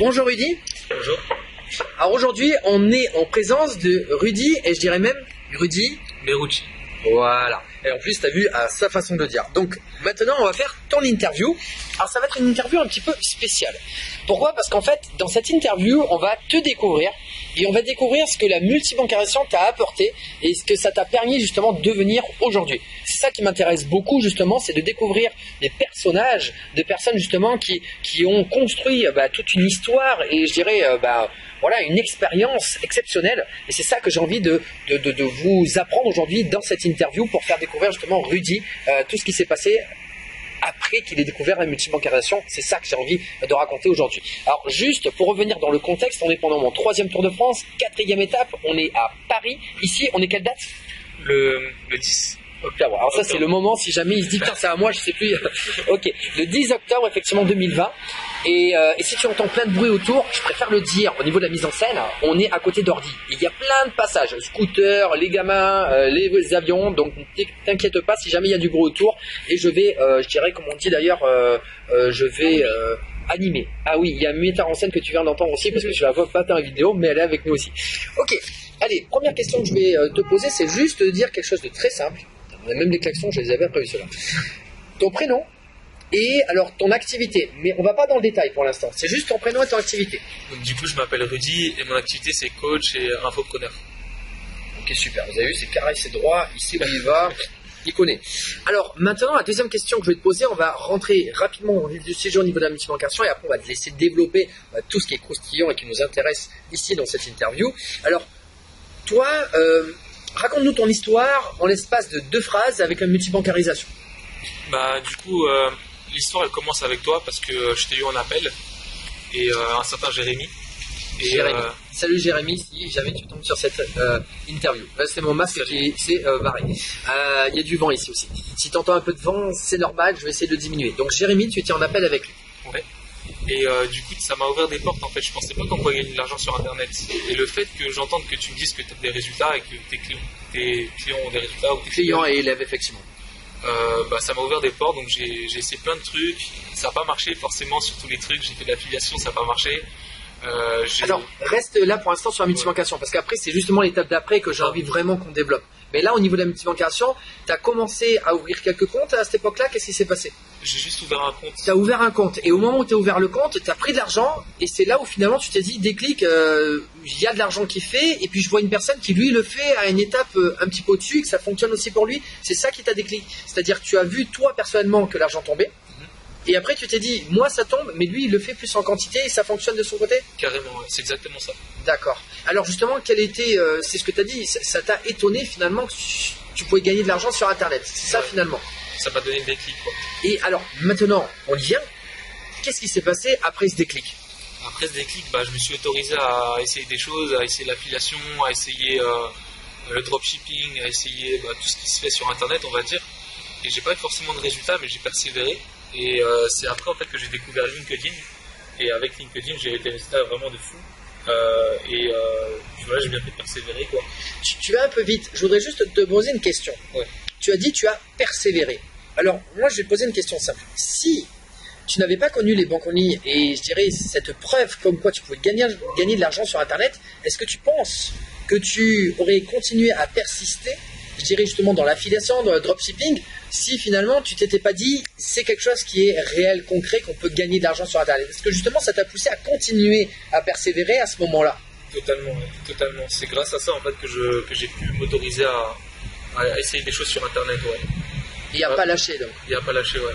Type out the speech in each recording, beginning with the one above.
Bonjour Rudy. Bonjour. Alors aujourd'hui, on est en présence de Rudy, et je dirais même Rudy Merucci. Voilà. Et en plus, tu as vu à sa façon de dire. Donc maintenant, on va faire ton interview. Alors ça va être une interview un petit peu spéciale. Pourquoi? Parce qu'en fait, dans cette interview, on va te découvrir et on va découvrir ce que la multibancarisation t'a apporté et ce que ça t'a permis justement de devenir aujourd'hui. C'est ça qui m'intéresse beaucoup justement, c'est de découvrir les personnages de personnes justement qui ont construit toute une histoire et je dirais voilà, une expérience exceptionnelle. Et c'est ça que j'ai envie de vous apprendre aujourd'hui dans cette interview pour faire découvrir justement Rudy, tout ce qui s'est passé après qu'il ait découvert la multibancarisation. C'est ça que j'ai envie de raconter aujourd'hui. Alors juste pour revenir dans le contexte, on est pendant mon 3e Tour de France, 4e étape, on est à Paris. Ici, on est quelle date? Le 10 octobre. Alors ça c'est le moment, si jamais il se dit que c'est à moi, je sais plus. Ok, le 10 octobre effectivement 2020. Et si tu entends plein de bruit autour, je préfère le dire, au niveau de la mise en scène, on est à côté d'Ordi. Il y a plein de passages, scooters, les gamins, les avions, donc t'inquiète pas si jamais il y a du bruit autour. Et je vais, je dirais comme on dit d'ailleurs, je vais animer. Ah oui, il y a un metteur en scène que tu viens d'entendre aussi, parce que je la vois pas dans la vidéo, mais elle est avec nous aussi. Ok, allez, première question que je vais te poser, c'est juste de dire quelque chose de très simple. Même les klaxons, je les avais prévus ceux-là. Ton prénom et alors ton activité, mais on va pas dans le détail pour l'instant, c'est juste ton prénom et ton activité. Donc du coup je m'appelle Rudy et mon activité c'est coach et infopreneur. Ok super, vous avez vu c'est carré, c'est droit, ici où il va, il connaît. Alors maintenant la deuxième question que je vais te poser, on va rentrer rapidement au vif du sujet au niveau de la multibancarisation et après on va te laisser développer tout ce qui est croustillant et qui nous intéresse ici dans cette interview. Alors toi, raconte-nous ton histoire en l'espace de 2 phrases avec la multibancarisation. Bah du coup l'histoire elle commence avec toi parce que je t'ai eu en appel et un certain Jérémy. Et, Jérémy. Salut Jérémy, si jamais tu tombes sur cette interview. Là c'est mon masque qui s'est barré. Il y a du vent ici aussi. Si tu entends un peu de vent, c'est normal, je vais essayer de le diminuer. Donc Jérémy, tu étais en appel avec lui. Ouais. Et du coup ça m'a ouvert des portes en fait, je pensais pas qu'on pouvait gagner de l'argent sur internet. Et le fait que j'entende que tu me dises que tu as des résultats et que tes clients ont des résultats ou tes clients et élèves effectivement. Ça m'a ouvert des portes, donc j'ai essayé plein de trucs, ça n'a pas marché forcément sur tous les trucs, j'ai fait de l'affiliation, ça n'a pas marché. Alors reste là pour l'instant sur la multibancarisation, parce qu'après c'est justement l'étape d'après que j'ai envie vraiment qu'on développe. Mais là au niveau de la multibancarisation, tu as commencé à ouvrir quelques comptes à cette époque-là, qu'est-ce qui s'est passé? J'ai juste ouvert un compte. Tu as ouvert un compte, et au moment où tu as ouvert le compte, tu as pris de l'argent, et c'est là où finalement tu t'es dit, déclic, il y a de l'argent qui fait, et puis je vois une personne qui lui le fait à une étape un petit peu au-dessus, et que ça fonctionne aussi pour lui. C'est ça qui t'a déclic. C'est-à-dire que tu as vu toi personnellement que l'argent tombait, et après tu t'es dit, moi ça tombe, mais lui il le fait plus en quantité, et ça fonctionne de son côté? Carrément, ouais, c'est exactement ça. D'accord. Alors justement, quel était, c'est ce que tu as dit, ça t'a étonné finalement que tu pouvais gagner de l'argent sur Internet, c'est ça finalement? Ça m'a donné le déclic quoi. Et alors maintenant, on y vient, qu'est-ce qui s'est passé après ce déclic? Après ce déclic, je me suis autorisé à essayer des choses, à essayer l'affiliation, à essayer le dropshipping, à essayer tout ce qui se fait sur Internet on va dire. Et j'ai pas eu forcément de résultats mais j'ai persévéré. Et c'est après en fait que j'ai découvert LinkedIn. Et avec LinkedIn j'ai eu des résultats vraiment de fou. Voilà, j'ai bien fait de persévérer quoi. Tu vas un peu vite, je voudrais juste te poser une question. Ouais. Tu as dit tu as persévéré. Alors moi je vais te poser une question simple. Si tu n'avais pas connu les banques en ligne et je dirais cette preuve comme quoi tu pouvais gagner de l'argent sur Internet, est-ce que tu penses que tu aurais continué à persister, je dirais justement dans l'affiliation, dans le dropshipping, si finalement tu t'étais pas dit c'est quelque chose qui est réel, concret, qu'on peut gagner de l'argent sur Internet? Est-ce que justement ça t'a poussé à continuer à persévérer à ce moment-là? Totalement, totalement. C'est grâce à ça en fait que j'ai pu m'autoriser à essayer des choses sur Internet, ouais. Il n'y a pas lâché donc. Il n'y a pas lâché, ouais.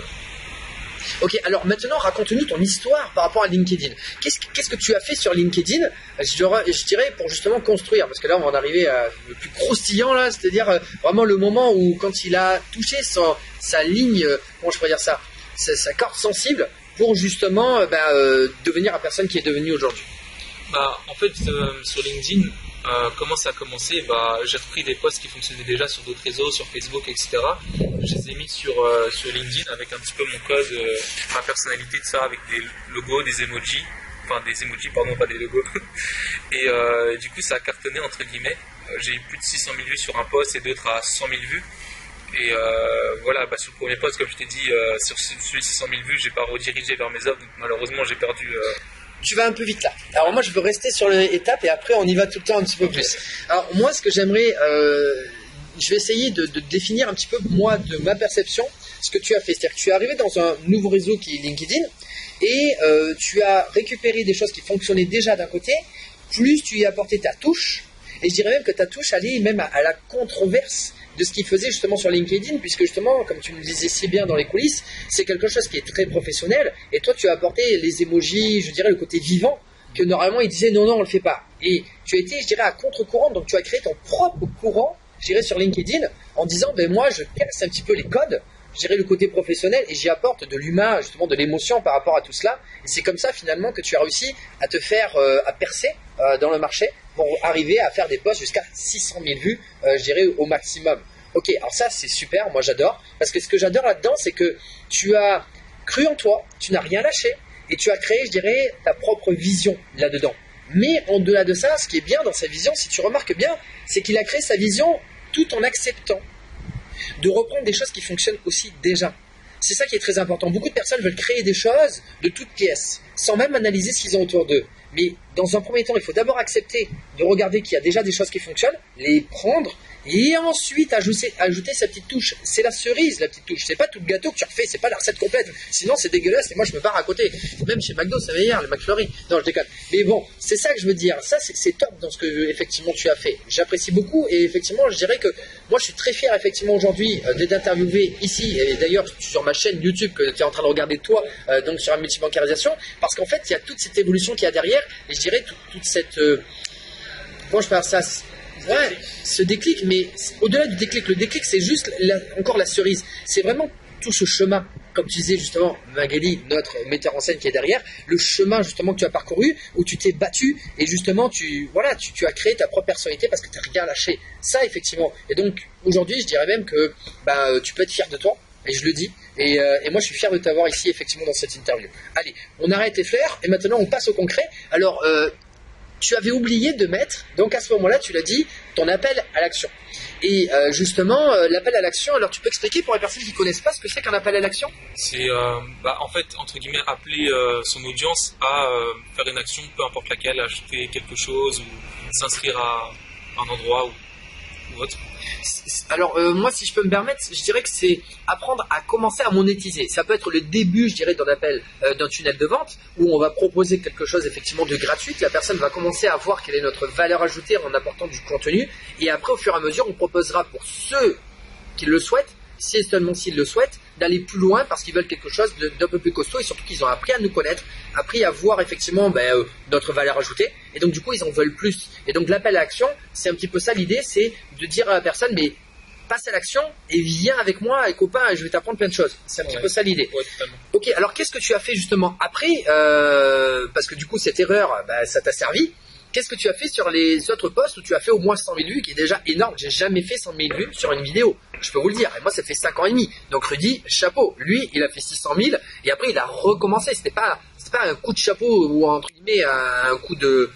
Ok, alors maintenant raconte-nous ton histoire par rapport à LinkedIn. Qu'est-ce que tu as fait sur LinkedIn, je dirais, pour justement construire, parce que là on va en arriver à le plus croustillant là, c'est-à-dire vraiment le moment où quand il a touché sa ligne, comment je pourrais dire ça, sa corde sensible pour justement devenir la personne qui est devenue aujourd'hui. En fait sur LinkedIn, comment ça a commencé? J'ai repris des posts qui fonctionnaient déjà sur d'autres réseaux, sur Facebook, etc. Je les ai mis sur LinkedIn avec un petit peu mon code, ma personnalité de ça, avec des logos, des emojis. Enfin des emojis, pardon, pas des logos. Et du coup ça a cartonné entre guillemets. J'ai eu plus de 600 000 vues sur un post et d'autres à 100 000 vues. Et voilà, sur le premier post, comme je t'ai dit, sur celui de 600 000 vues, j'ai pas redirigé vers mes offres, donc malheureusement j'ai perdu tu vas un peu vite là. Alors moi je veux rester sur l'étape et après on y va tout le temps un petit peu plus. Alors moi ce que j'aimerais, je vais essayer de définir un petit peu moi de ma perception ce que tu as fait. C'est-à-dire que tu es arrivé dans un nouveau réseau qui est LinkedIn et tu as récupéré des choses qui fonctionnaient déjà d'un côté, plus tu y as apporté ta touche et je dirais même que ta touche allait même à la controverse de ce qu'il faisait justement sur LinkedIn, puisque justement, comme tu me disais si bien dans les coulisses, c'est quelque chose qui est très professionnel, et toi tu as apporté les emojis, je dirais le côté vivant, que normalement il disait non, on le fait pas. Et tu as été, je dirais, à contre-courant, donc tu as créé ton propre courant, je dirais, sur LinkedIn, en disant, ben moi je casse un petit peu les codes, je dirais le côté professionnel, et j'y apporte de l'humain, justement de l'émotion par rapport à tout cela, et c'est comme ça finalement que tu as réussi à te faire, à percer dans le marché, pour arriver à faire des posts jusqu'à 600 000 vues, je dirais, au maximum. Ok, alors ça c'est super, moi j'adore, parce que ce que j'adore là-dedans, c'est que tu as cru en toi, tu n'as rien lâché, et tu as créé, je dirais, ta propre vision là-dedans. Mais en-delà de ça, ce qui est bien dans sa vision, si tu remarques bien, c'est qu'il a créé sa vision tout en acceptant de reprendre des choses qui fonctionnent aussi déjà. C'est ça qui est très important. Beaucoup de personnes veulent créer des choses de toutes pièces, sans même analyser ce qu'ils ont autour d'eux. Mais dans un premier temps, il faut d'abord accepter de regarder qu'il y a déjà des choses qui fonctionnent, les prendre, et ensuite ajouter sa petite touche. C'est la cerise, la petite touche. C'est pas tout le gâteau que tu refais, c'est pas la recette complète. Sinon, c'est dégueulasse et moi je me barre à côté. Même chez McDo, ça meilleur, le McFlurry. Non, je déconne. Mais bon, c'est ça que je veux dire. Ça, c'est top dans ce que effectivement tu as fait. J'apprécie beaucoup et effectivement, je dirais que moi je suis très fier effectivement aujourd'hui d'être interviewé ici et d'ailleurs sur ma chaîne YouTube que tu es en train de regarder toi, donc sur la multibancarisation, parce qu'en fait, il y a toute cette évolution qu'il y a derrière et je dirais toute cette. Comment je parle ça? Ouais, ce déclic, mais au-delà du déclic, le déclic c'est juste encore la cerise. C'est vraiment tout ce chemin, comme tu disais justement, Magali, notre metteur en scène qui est derrière, le chemin justement que tu as parcouru, où tu t'es battu et justement tu as créé ta propre personnalité parce que tu n'as rien lâché. Ça effectivement. Et donc aujourd'hui, je dirais même que tu peux être fier de toi. Et je le dis, et moi je suis fier de t'avoir ici effectivement dans cette interview. Allez, on arrête les fleurs et maintenant on passe au concret. Alors, tu avais oublié de mettre, donc à ce moment-là, tu l'as dit, ton appel à l'action. Et justement, l'appel à l'action, alors tu peux expliquer pour les personnes qui ne connaissent pas ce que c'est qu'un appel à l'action? C'est en fait, entre guillemets, appeler son audience à faire une action, peu importe laquelle, acheter quelque chose ou s'inscrire à un endroit ou autre. Alors moi si je peux me permettre, je dirais que c'est apprendre à commencer à monétiser. Ça peut être le début, je dirais, d'un tunnel de vente où on va proposer quelque chose effectivement de gratuit. La personne va commencer à voir quelle est notre valeur ajoutée en apportant du contenu et après au fur et à mesure on proposera pour ceux qui le souhaitent, si et seulement s'ils le souhaitent, d'aller plus loin parce qu'ils veulent quelque chose d'un peu plus costaud et surtout qu'ils ont appris à nous connaître, appris à voir effectivement notre valeur ajoutée et donc du coup ils en veulent plus. Et donc l'appel à l'action, c'est un petit peu ça l'idée, c'est de dire à la personne mais passe à l'action et viens avec moi et copain et je vais t'apprendre plein de choses. C'est un petit peu ça l'idée. Ouais, totalement. Ok, alors qu'est-ce que tu as fait justement après parce que du coup cette erreur, ça t'a servi. Qu'est-ce que tu as fait sur les autres posts où tu as fait au moins 100 000 vues, qui est déjà énorme? J'ai jamais fait 100 000 vues sur une vidéo, je peux vous le dire. Et moi, ça fait 5 ans et demi. Donc Rudy, chapeau. Lui, il a fait 600 000 et après, il a recommencé. C'était pas un coup de chapeau ou entre guillemets un coup de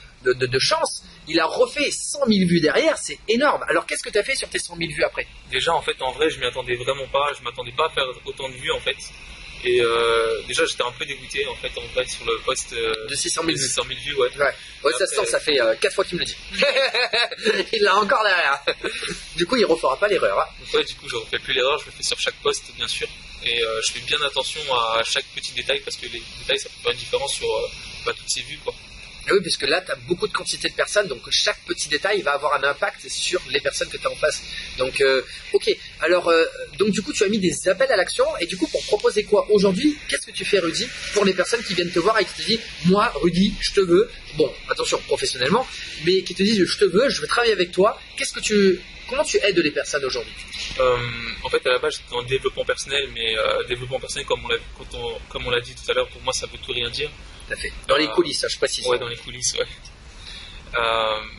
chance. Il a refait 100 000 vues derrière, c'est énorme. Alors qu'est-ce que tu as fait sur tes 100 000 vues après? Déjà, en fait, en vrai, je m'y attendais vraiment pas. Je m'attendais pas à faire autant de vues, en fait. Et déjà, j'étais un peu dégoûté, en fait, sur le post de 600 000 vues. 600 000 vues, ouais. Ouais, ça se sent, ça fait 4 fois qu'il me le dit. Il l'a encore derrière. Du coup, il refera pas l'erreur. Hein. Donc, ouais, du coup, je refais plus l'erreur, je le fais sur chaque post, bien sûr. Et je fais bien attention à chaque petit détail parce que les détails, ça peut faire une différence sur toutes ces vues, quoi. Et oui, puisque là, tu as beaucoup de quantité de personnes, donc chaque petit détail va avoir un impact sur les personnes que tu as en face. Donc, ok. Alors, donc du coup, tu as mis des appels à l'action, et du coup, pour proposer quoi aujourd'hui? Qu'est-ce que tu fais, Rudy, pour les personnes qui viennent te voir et qui te disent, moi, Rudy, je te veux, bon, attention, professionnellement, mais qui te disent, je te veux, je veux travailler avec toi. Comment tu aides les personnes aujourd'hui? En fait, à la base, j'étais dans le développement personnel, mais développement personnel, comme on l'a dit tout à l'heure, pour moi, ça veut tout rien dire. Tout à fait. Dans les coulisses, je précise. Ouais, dans les coulisses, ouais.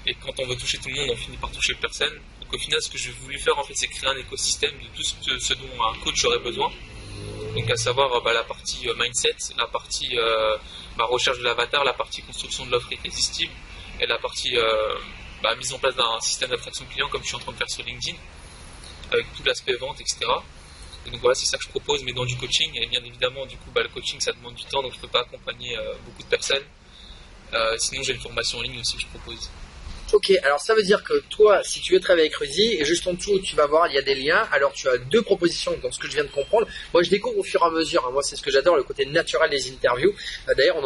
Et quand on veut toucher tout le monde, on finit par toucher personne. Donc au final, ce que j'ai voulu faire, en fait, c'est créer un écosystème de tout ce dont un coach aurait besoin. Donc à savoir la partie mindset, la partie recherche de l'avatar, la partie construction de l'offre irrésistible et la partie mise en place d'un système d'attraction client comme je suis en train de faire sur LinkedIn avec tout l'aspect vente, etc. Et donc voilà, c'est ça que je propose, mais dans du coaching. Et bien évidemment, du coup, le coaching, ça demande du temps, donc je ne peux pas accompagner beaucoup de personnes. Sinon, j'ai une formation en ligne aussi que je propose. Ok, alors ça veut dire que toi, si tu veux travailler avec Rudy, et juste en dessous, tu vas voir, il y a des liens. Alors tu as deux propositions dans ce que je viens de comprendre. Moi, je découvre au fur et à mesure. Hein. Moi, c'est ce que j'adore, le côté naturel des interviews. D'ailleurs,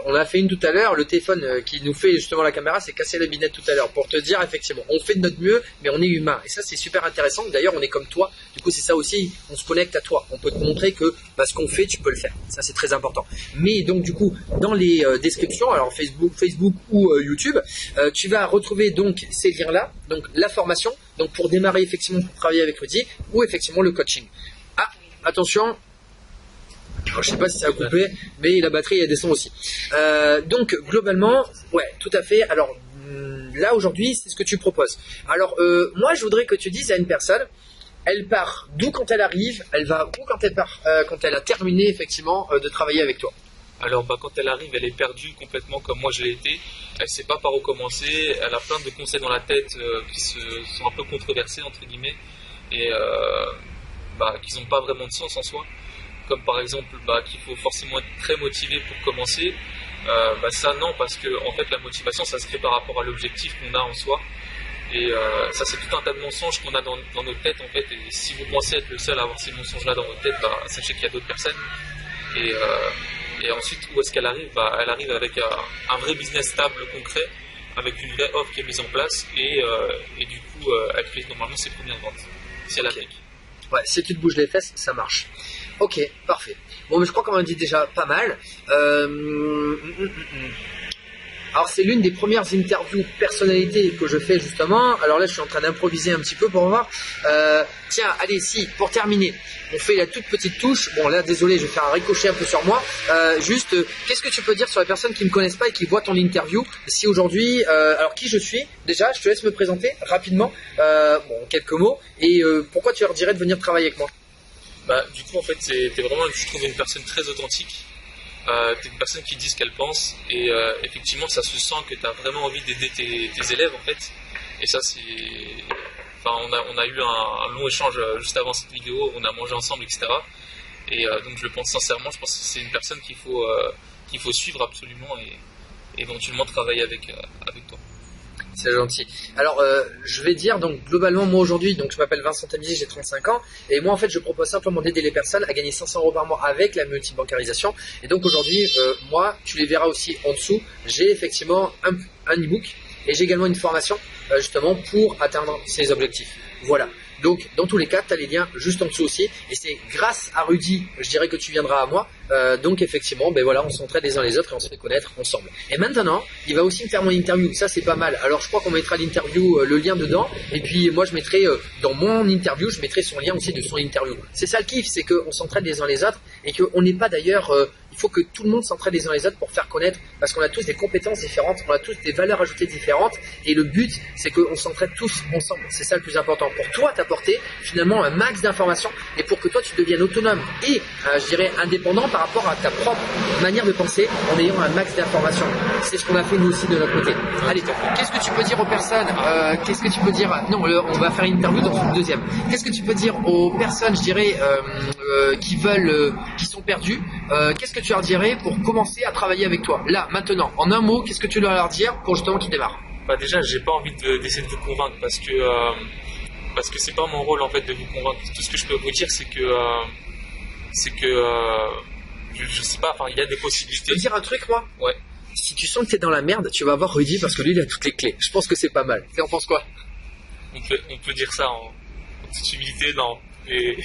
on a fait une tout à l'heure. Le téléphone qui nous fait justement la caméra s'est cassé la binette tout à l'heure pour te dire effectivement, on fait de notre mieux, mais on est humain. Et ça, c'est super intéressant. D'ailleurs, on est comme toi. Du coup, c'est ça aussi. On se connecte à toi. On peut te montrer que ce qu'on fait, tu peux le faire. Ça, c'est très important. Mais donc, du coup, dans les descriptions, alors Facebook ou YouTube, tu vas retrouver donc ces liens-là, donc la formation, donc pour démarrer effectivement pour travailler avec Rudy, ou effectivement le coaching. Ah, attention, alors, je sais pas si ça a coupé, mais la batterie elle descend aussi. Donc globalement, ouais, tout à fait. Alors là aujourd'hui, c'est ce que tu proposes. Alors moi, je voudrais que tu dises à une personne, elle part d'où quand elle arrive, elle va où quand elle part, quand elle a terminé effectivement de travailler avec toi. Alors quand elle arrive, elle est perdue complètement comme moi je l'ai été. Elle ne sait pas par où commencer. Elle a plein de conseils dans la tête qui sont un peu controversés entre guillemets et qui n'ont pas vraiment de sens en soi. Comme par exemple qu'il faut forcément être très motivé pour commencer. Ça non, parce que en fait la motivation ça se crée par rapport à l'objectif qu'on a en soi. Et ça c'est tout un tas de mensonges qu'on a dans notre tête en fait. Et si vous pensez être le seul à avoir ces mensonges là dans votre tête, sachez qu'il y a d'autres personnes. Et ensuite, où est-ce qu'elle arrive? Elle arrive avec un vrai business stable, concret, avec une vraie offre qui est mise en place et du coup, elle fait normalement ses premières ventes, si elle applique. Ouais, si tu te bouges les fesses, ça marche. Ok, parfait. Bon, mais je crois qu'on en dit déjà pas mal. Alors c'est l'une des premières interviews personnalités que je fais justement. Alors là je suis en train d'improviser un petit peu pour voir. Tiens, allez, si, pour terminer, on fait la toute petite touche. Bon là désolé, je vais faire un ricochet un peu sur moi. Qu'est-ce que tu peux dire sur les personnes qui ne me connaissent pas et qui voient ton interview? Si aujourd'hui, alors qui je suis? Déjà, je te laisse me présenter rapidement, quelques mots. Et pourquoi tu leur dirais de venir travailler avec moi? Du coup en fait, t'es vraiment, je trouve, une personne très authentique. T'es une personne qui dit ce qu'elle pense et effectivement ça se sent que tu as vraiment envie d'aider tes élèves en fait, et ça c'est, on a eu un long échange juste avant cette vidéo, on a mangé ensemble etc. Et donc je le pense sincèrement, je pense que c'est une personne qu'il faut suivre absolument et éventuellement travailler avec toi. C'est gentil. Alors, je vais dire, donc, globalement, moi aujourd'hui, donc, je m'appelle Vincent Tamizy, j'ai 35 ans, et moi, en fait, je propose simplement d'aider les personnes à gagner 500 € par mois avec la multibancarisation. Et donc, aujourd'hui, moi, tu les verras aussi en dessous, j'ai effectivement un e-book, et j'ai également une formation, justement, pour atteindre ces objectifs. Voilà. Donc, dans tous les cas, tu as les liens juste en dessous aussi. Et c'est grâce à Rudy, je dirais que tu viendras à moi. Donc, effectivement, on s'entraide les uns les autres et on se fait connaître ensemble. Et maintenant, il va aussi me faire mon interview. Ça, c'est pas mal. Alors, je crois qu'on mettra l'interview, le lien dedans. Et puis, moi, je mettrai dans mon interview, je mettrai son lien aussi de son interview. C'est ça le kiff, c'est qu'on s'entraide les uns les autres et qu'on n'est pas d'ailleurs... il faut que tout le monde s'entraide les uns les autres pour faire connaître, parce qu'on a tous des compétences différentes, on a tous des valeurs ajoutées différentes, et le but c'est qu'on s'entraide tous ensemble. C'est ça le plus important, pour toi t'apporter finalement un max d'informations, et pour que toi tu deviennes autonome et je dirais indépendant par rapport à ta propre manière de penser, en ayant un max d'informations. C'est ce qu'on a fait nous aussi de notre côté. Allez, qu'est-ce que tu peux dire aux personnes, qu'est-ce que tu peux dire, non, on va faire une interview dans une deuxième. Qu'est-ce que tu peux dire aux personnes, je dirais, qui sont perdues, qu'est-ce que tu leur dirais pour commencer à travailler avec toi? Là, maintenant, en un mot, qu'est-ce que tu dois leur dire pour justement qu'ils démarrent? Déjà, j'ai pas envie d'essayer de vous convaincre parce que c'est pas mon rôle en fait de vous convaincre. Tout ce que je peux vous dire, c'est que je sais pas. Enfin, il y a des possibilités. Je peux te dire un truc, moi? Ouais. Si tu sens que t'es dans la merde, tu vas voir Rudy parce que lui, il a toutes les clés. Je pense que c'est pas mal. Tu en penses quoi? On peut dire ça en toute humilité, non. Et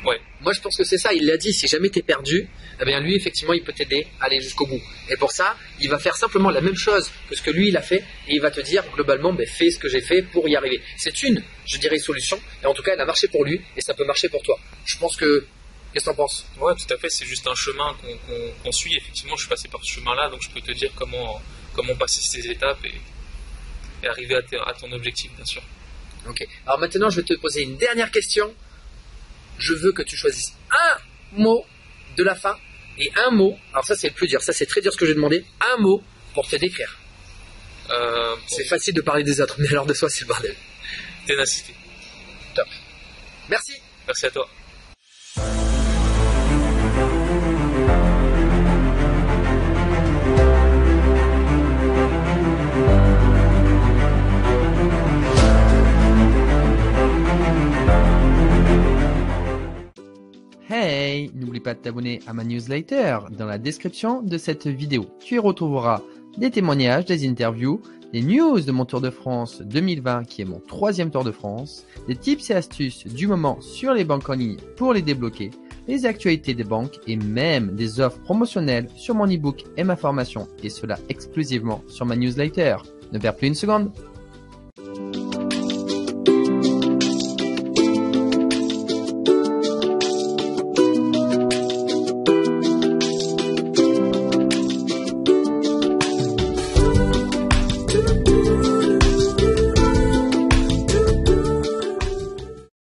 ouais. Moi, je pense que c'est ça. Il l'a dit. Si jamais t'es perdu, eh bien lui, effectivement, il peut t'aider à aller jusqu'au bout. Et pour ça, il va faire simplement la même chose que ce que lui, il a fait. Et il va te dire, globalement, fais ce que j'ai fait pour y arriver. C'est une, je dirais, solution. Et en tout cas, elle a marché pour lui. Et ça peut marcher pour toi. Je pense que... Qu'est-ce que t'en penses? Ouais, tout à fait. C'est juste un chemin qu'on suit. Effectivement, je suis passé par ce chemin-là. Donc, je peux te dire comment passer ces étapes et arriver à ton objectif, bien sûr. Ok. Alors maintenant, je vais te poser une dernière question. Je veux que tu choisisses un mot de la fin et un mot, alors ça c'est le plus dur, ça c'est très dur ce que j'ai demandé, un mot pour te décrire. C'est facile de parler des autres, mais alors de soi c'est le bordel. Ténacité. Top. Merci. Merci à toi. pas de t'abonner à ma newsletter dans la description de cette vidéo. Tu y retrouveras des témoignages, des interviews, des news de mon Tour de France 2020 qui est mon 3e Tour de France, des tips et astuces du moment sur les banques en ligne pour les débloquer, les actualités des banques et même des offres promotionnelles sur mon e-book et ma formation, et cela exclusivement sur ma newsletter. Ne perds plus une seconde.